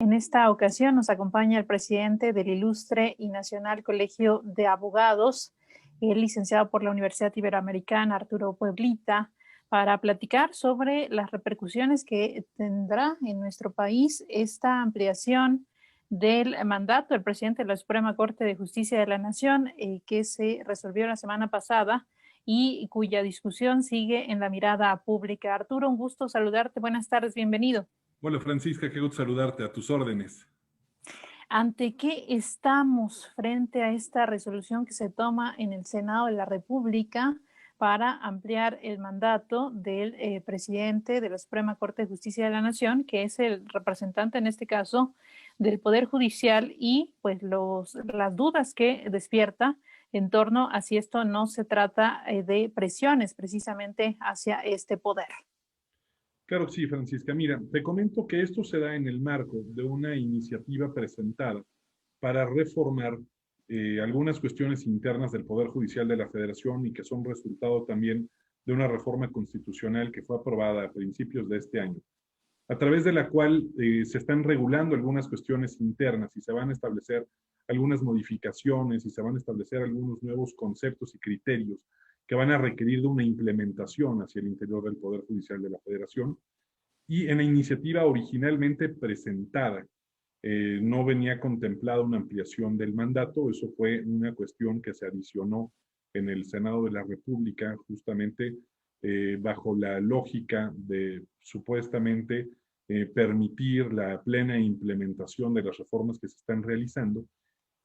En esta ocasión nos acompaña el presidente del Ilustre y Nacional Colegio de Abogados, el licenciado por la Universidad Iberoamericana, Arturo Pueblita, para platicar sobre las repercusiones que tendrá en nuestro país esta ampliación del mandato del presidente de la Suprema Corte de Justicia de la Nación, que se resolvió la semana pasada y cuya discusión sigue en la mirada pública. Arturo, un gusto saludarte. Buenas tardes, bienvenido. Hola Francisca, qué gusto saludarte, a tus órdenes. ¿Ante qué estamos frente a esta resolución que se toma en el Senado de la República para ampliar el mandato del presidente de la Suprema Corte de Justicia de la Nación, que es el representante en este caso del Poder Judicial, y pues las dudas que despierta en torno a si esto no se trata de presiones precisamente hacia este poder? Claro que sí, Francisca. Mira, te comento que esto se da en el marco de una iniciativa presentada para reformar algunas cuestiones internas del Poder Judicial de la Federación y que son resultado también de una reforma constitucional que fue aprobada a principios de este año, a través de la cual se están regulando algunas cuestiones internas y se van a establecer algunas modificaciones y se van a establecer algunos nuevos conceptos y criterios que van a requerir de una implementación hacia el interior del Poder Judicial de la Federación. Y en la iniciativa originalmente presentada no venía contemplada una ampliación del mandato, eso fue una cuestión que se adicionó en el Senado de la República justamente bajo la lógica de supuestamente permitir la plena implementación de las reformas que se están realizando.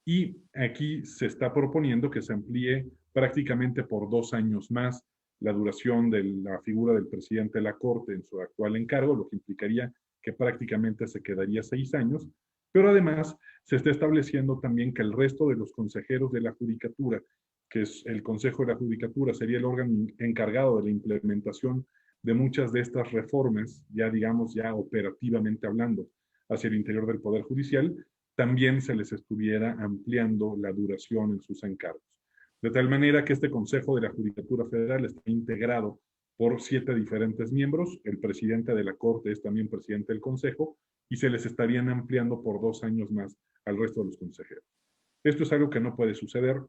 Y aquí se está proponiendo que se amplíe prácticamente por 2 años más la duración de la figura del presidente de la Corte en su actual encargo, lo que implicaría que prácticamente se quedaría 6 años, pero además se está estableciendo también que el resto de los consejeros de la Judicatura, que es el Consejo de la Judicatura, sería el órgano encargado de la implementación de muchas de estas reformas, ya digamos, ya operativamente hablando, hacia el interior del Poder Judicial, también se les estuviera ampliando la duración en sus encargos. De tal manera que este Consejo de la Judicatura Federal está integrado por 7 diferentes miembros, el presidente de la Corte es también presidente del Consejo, y se les estarían ampliando por 2 años más al resto de los consejeros. Esto es algo que no puede suceder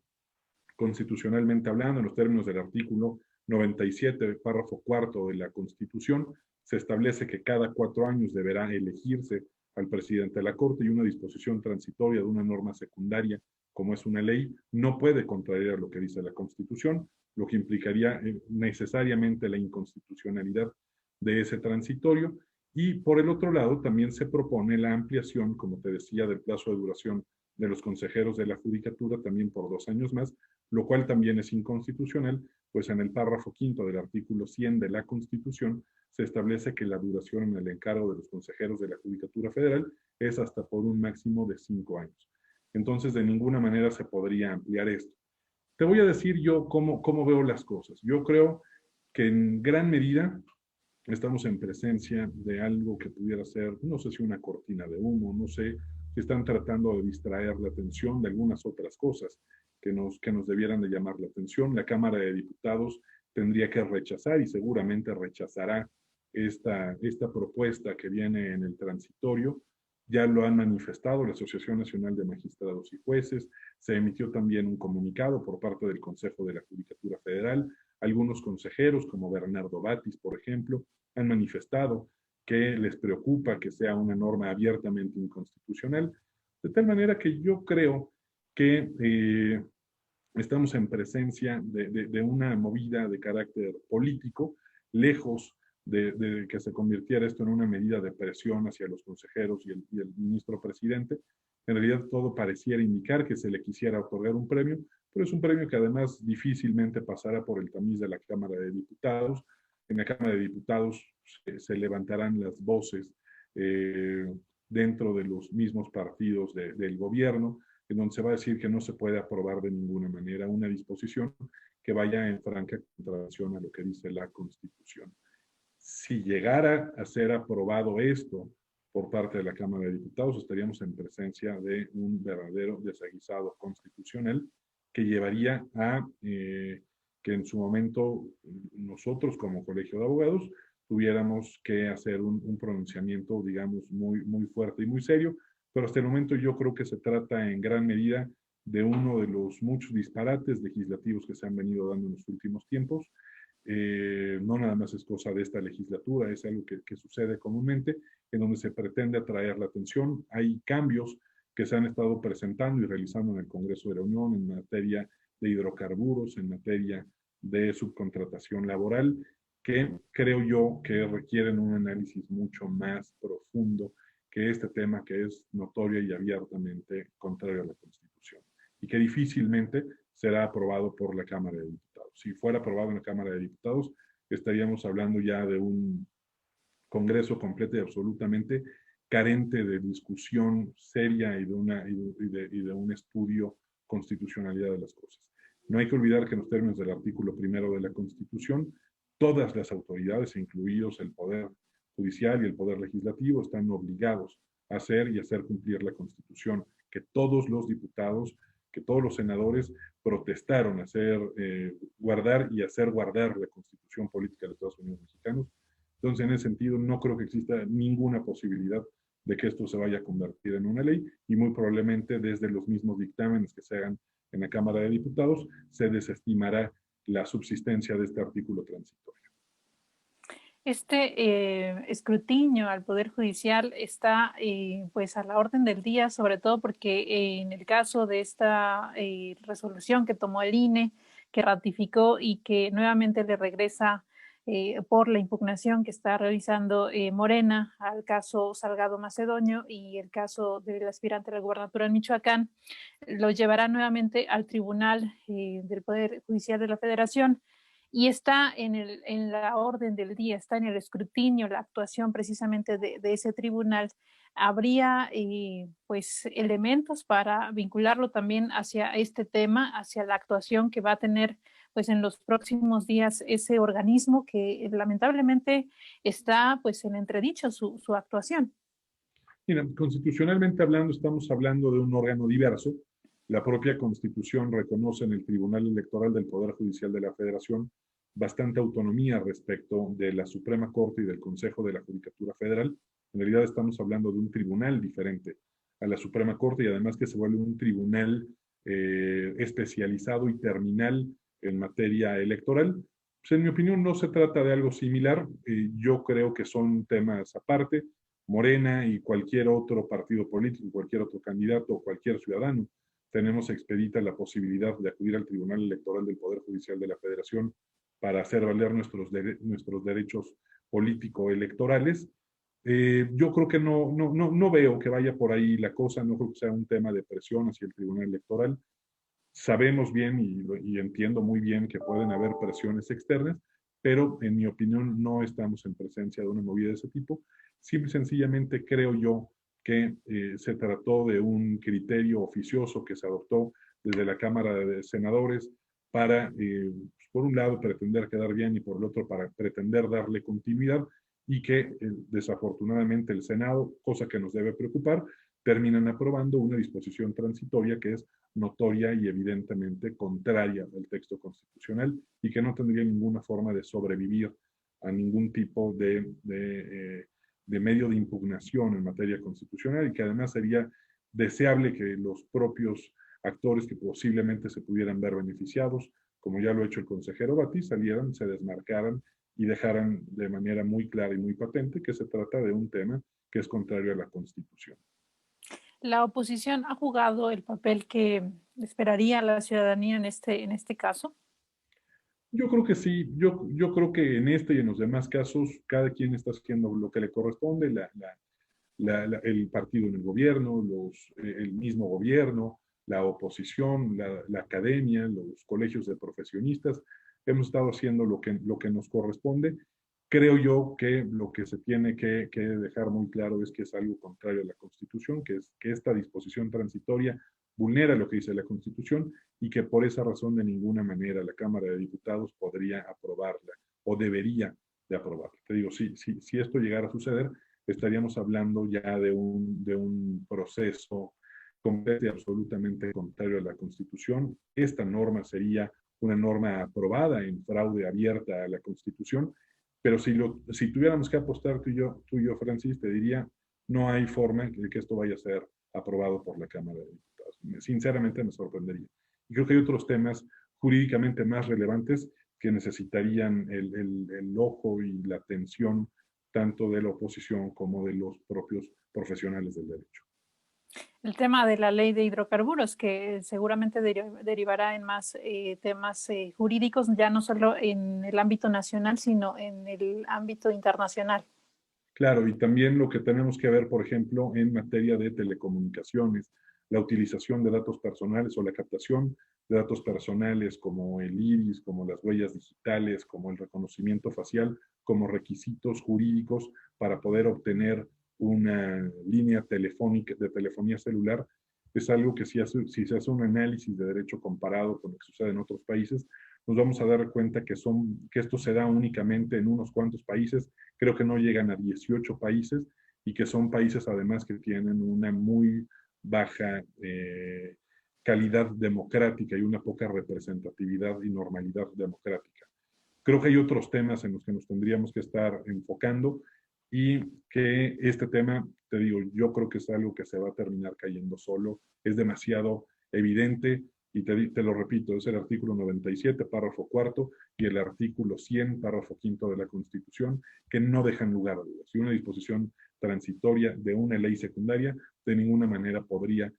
constitucionalmente hablando, en los términos del artículo 97, párrafo cuarto de la Constitución, se establece que cada 4 años deberá elegirse al presidente de la Corte y una disposición transitoria de una norma secundaria, como es una ley, no puede contrariar lo que dice la Constitución, lo que implicaría necesariamente la inconstitucionalidad de ese transitorio. Y por el otro lado, también se propone la ampliación, como te decía, del plazo de duración de los consejeros de la Judicatura también por 2 años más, lo cual también es inconstitucional, pues en el párrafo quinto del artículo 100 de la Constitución se establece que la duración en el encargo de los consejeros de la Judicatura Federal es hasta por un máximo de 5 años. Entonces, de ninguna manera se podría ampliar esto. Te voy a decir yo cómo veo las cosas. Yo creo que en gran medida estamos en presencia de algo que pudiera ser, no sé si una cortina de humo, no sé si están tratando de distraer la atención de algunas otras cosas que nos debieran de llamar la atención. La Cámara de Diputados tendría que rechazar y seguramente rechazará esta propuesta que viene en el transitorio. Ya lo han manifestado la Asociación Nacional de Magistrados y Jueces, se emitió también un comunicado por parte del Consejo de la Judicatura Federal. Algunos consejeros, como Bernardo Batis, por ejemplo, han manifestado que les preocupa que sea una norma abiertamente inconstitucional, de tal manera que yo creo que estamos en presencia de una movida de carácter político, lejos de que se convirtiera esto en una medida de presión hacia los consejeros y el ministro presidente. En realidad todo pareciera indicar que se le quisiera otorgar un premio, pero es un premio que además difícilmente pasará por el tamiz de la Cámara de Diputados. En la Cámara de Diputados se levantarán las voces dentro de los mismos partidos del gobierno, en donde se va a decir que no se puede aprobar de ninguna manera una disposición que vaya en franca contradicción a lo que dice la Constitución. Si llegara a ser aprobado esto por parte de la Cámara de Diputados, estaríamos en presencia de un verdadero desaguisado constitucional que llevaría a que en su momento nosotros como Colegio de Abogados tuviéramos que hacer un pronunciamiento, digamos, muy fuerte y muy serio, pero hasta el momento yo creo que se trata en gran medida de uno de los muchos disparates legislativos que se han venido dando en los últimos tiempos. No nada más es cosa de esta legislatura, es algo que sucede comúnmente, en donde se pretende atraer la atención. Hay cambios que se han estado presentando y realizando en el Congreso de la Unión en materia de hidrocarburos, en materia de subcontratación laboral, que creo yo que requieren un análisis mucho más profundo que este tema que es notoria y abiertamente contrario a la Constitución y que difícilmente será aprobado por la Cámara de Diputados. Si fuera aprobado en la Cámara de Diputados, estaríamos hablando ya de un Congreso completo y absolutamente carente de discusión seria y de un estudio constitucionalidad de las cosas. No hay que olvidar que en los términos del artículo primero de la Constitución, todas las autoridades, incluidos el Poder Judicial y el Poder Legislativo, están obligados a hacer y hacer cumplir la Constitución, que todos los diputados, que todos los senadores protestaron hacer guardar y hacer guardar la Constitución Política de los Estados Unidos Mexicanos. Entonces, en ese sentido, no creo que exista ninguna posibilidad de que esto se vaya a convertir en una ley y muy probablemente desde los mismos dictámenes que se hagan en la Cámara de Diputados se desestimará la subsistencia de este artículo transitorio. Este escrutinio al Poder Judicial está pues a la orden del día, sobre todo porque en el caso de esta resolución que tomó el INE, que ratificó y que nuevamente le regresa por la impugnación que está realizando Morena al caso Salgado Macedonio y el caso del aspirante a la gubernatura en Michoacán, lo llevará nuevamente al Tribunal del Poder Judicial de la Federación. Y está en la orden del día, está en el escrutinio, la actuación precisamente de ese tribunal. Habría pues elementos para vincularlo también hacia este tema, hacia la actuación que va a tener pues en los próximos días ese organismo que lamentablemente está pues en entredicho su actuación. Mira, constitucionalmente hablando, estamos hablando de un órgano diverso. La propia Constitución reconoce en el Tribunal Electoral del Poder Judicial de la Federación bastante autonomía respecto de la Suprema Corte y del Consejo de la Judicatura Federal. En realidad estamos hablando de un tribunal diferente a la Suprema Corte y además que se vuelve un tribunal especializado y terminal en materia electoral. Pues en mi opinión no se trata de algo similar. Yo creo que son temas aparte. Morena y cualquier otro partido político, cualquier otro candidato o cualquier ciudadano, tenemos expedita la posibilidad de acudir al Tribunal Electoral del Poder Judicial de la Federación para hacer valer nuestros derechos político-electorales. Yo creo que no veo que vaya por ahí la cosa, no creo que sea un tema de presión hacia el Tribunal Electoral. Sabemos bien y entiendo muy bien que pueden haber presiones externas, pero en mi opinión no estamos en presencia de una movida de ese tipo. Simple y sencillamente creo yo que se trató de un criterio oficioso que se adoptó desde la Cámara de Senadores para, por un lado, pretender quedar bien y por el otro para pretender darle continuidad y que desafortunadamente el Senado, cosa que nos debe preocupar, terminan aprobando una disposición transitoria que es notoria y evidentemente contraria al texto constitucional y que no tendría ninguna forma de sobrevivir a ningún tipo de medio de impugnación en materia constitucional y que además sería deseable que los propios actores que posiblemente se pudieran ver beneficiados, como ya lo ha hecho el consejero Batí, salieran, se desmarcaran y dejaran de manera muy clara y muy patente que se trata de un tema que es contrario a la Constitución. ¿La oposición ha jugado el papel que esperaría la ciudadanía en este caso? Yo creo que sí, yo creo que en este y en los demás casos, cada quien está haciendo lo que le corresponde, el partido en el gobierno, el mismo gobierno, la oposición, la academia, los colegios de profesionistas, hemos estado haciendo lo que nos corresponde. Creo yo que lo que se tiene que dejar muy claro es que es algo contrario a la Constitución, que esta disposición transitoria vulnera lo que dice la Constitución y que por esa razón de ninguna manera la Cámara de Diputados podría aprobarla o debería de aprobarla. Te digo, si esto llegara a suceder, estaríamos hablando ya de un proceso completo y absolutamente contrario a la Constitución. Esta norma sería una norma aprobada en fraude abierta a la Constitución, pero si tuviéramos que apostar tú y yo, Francis, te diría, no hay forma de que esto vaya a ser aprobado por la Cámara de Diputados. Sinceramente me sorprendería. Y creo que hay otros temas jurídicamente más relevantes que necesitarían el ojo y la atención tanto de la oposición como de los propios profesionales del derecho. El tema de la ley de hidrocarburos, que seguramente derivará en más temas jurídicos, ya no solo en el ámbito nacional, sino en el ámbito internacional. Claro, y también lo que tenemos que ver, por ejemplo, en materia de telecomunicaciones, la utilización de datos personales o la captación de datos personales como el iris, como las huellas digitales, como el reconocimiento facial, como requisitos jurídicos para poder obtener una línea telefónica de telefonía celular, es algo que si se hace un análisis de derecho comparado con lo que sucede en otros países, nos vamos a dar cuenta que esto se da únicamente en unos cuantos países, creo que no llegan a 18 países, y que son países además que tienen una muy baja calidad democrática y una poca representatividad y normalidad democrática. Creo que hay otros temas en los que nos tendríamos que estar enfocando, y que este tema, te digo, yo creo que es algo que se va a terminar cayendo solo, es demasiado evidente, y te lo repito, es el artículo 97, párrafo cuarto, y el artículo 100, párrafo quinto de la Constitución, que no dejan lugar a dudas. Y una disposición transitoria de una ley secundaria de ninguna manera podría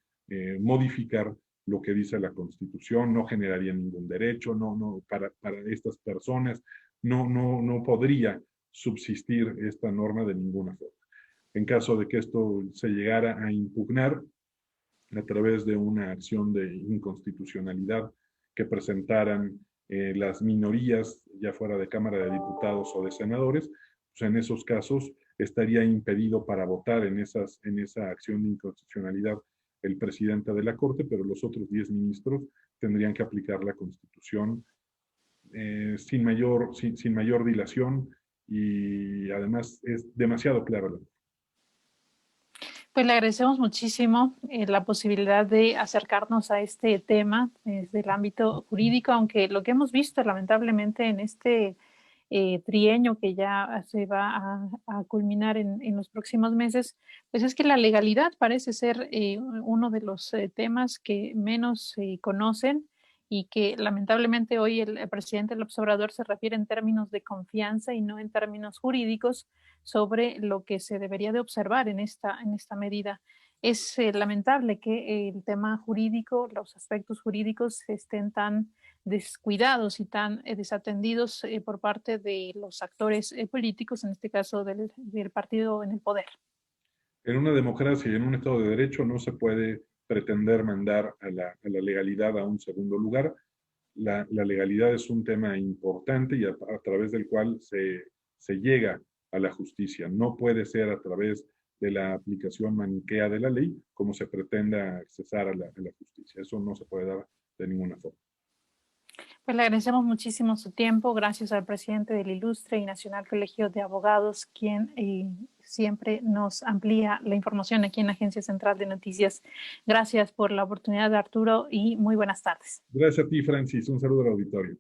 modificar lo que dice la Constitución, no generaría ningún derecho, para estas personas, no podría subsistir esta norma de ninguna forma. En caso de que esto se llegara a impugnar a través de una acción de inconstitucionalidad que presentaran las minorías, ya fuera de Cámara de Diputados o de senadores, pues en esos casos estaría impedido para votar en esa acción de inconstitucionalidad el presidente de la Corte, pero los otros 10 ministros tendrían que aplicar la Constitución sin mayor dilación, y además es demasiado clara la ley. Pues le agradecemos muchísimo la posibilidad de acercarnos a este tema desde el ámbito jurídico, aunque lo que hemos visto lamentablemente en este trienio que ya se va a culminar en los próximos meses, pues es que la legalidad parece ser uno de los temas que menos se conocen, y que lamentablemente hoy el presidente López Obrador se refiere en términos de confianza y no en términos jurídicos sobre lo que se debería de observar en esta medida. Es lamentable que el tema jurídico, los aspectos jurídicos estén tan descuidados y tan desatendidos por parte de los actores políticos, en este caso del partido en el poder. En una democracia y en un Estado de Derecho no se puede pretender mandar a la legalidad a un segundo lugar. La legalidad es un tema importante y a través del cual se llega a la justicia. No puede ser a través de la aplicación maniquea de la ley como se pretenda accesar a la justicia. Eso no se puede dar de ninguna forma. Pues le agradecemos muchísimo su tiempo, gracias al presidente del Ilustre y Nacional Colegio de Abogados, quien siempre nos amplía la información aquí en la Agencia Central de Noticias. Gracias por la oportunidad, Arturo, y muy buenas tardes. Gracias a ti, Francis. Un saludo al auditorio.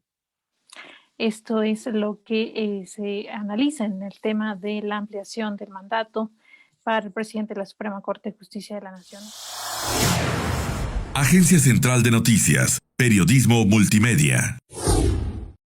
Esto es lo que se analiza en el tema de la ampliación del mandato para el presidente de la Suprema Corte de Justicia de la Nación. Agencia Central de Noticias, periodismo multimedia.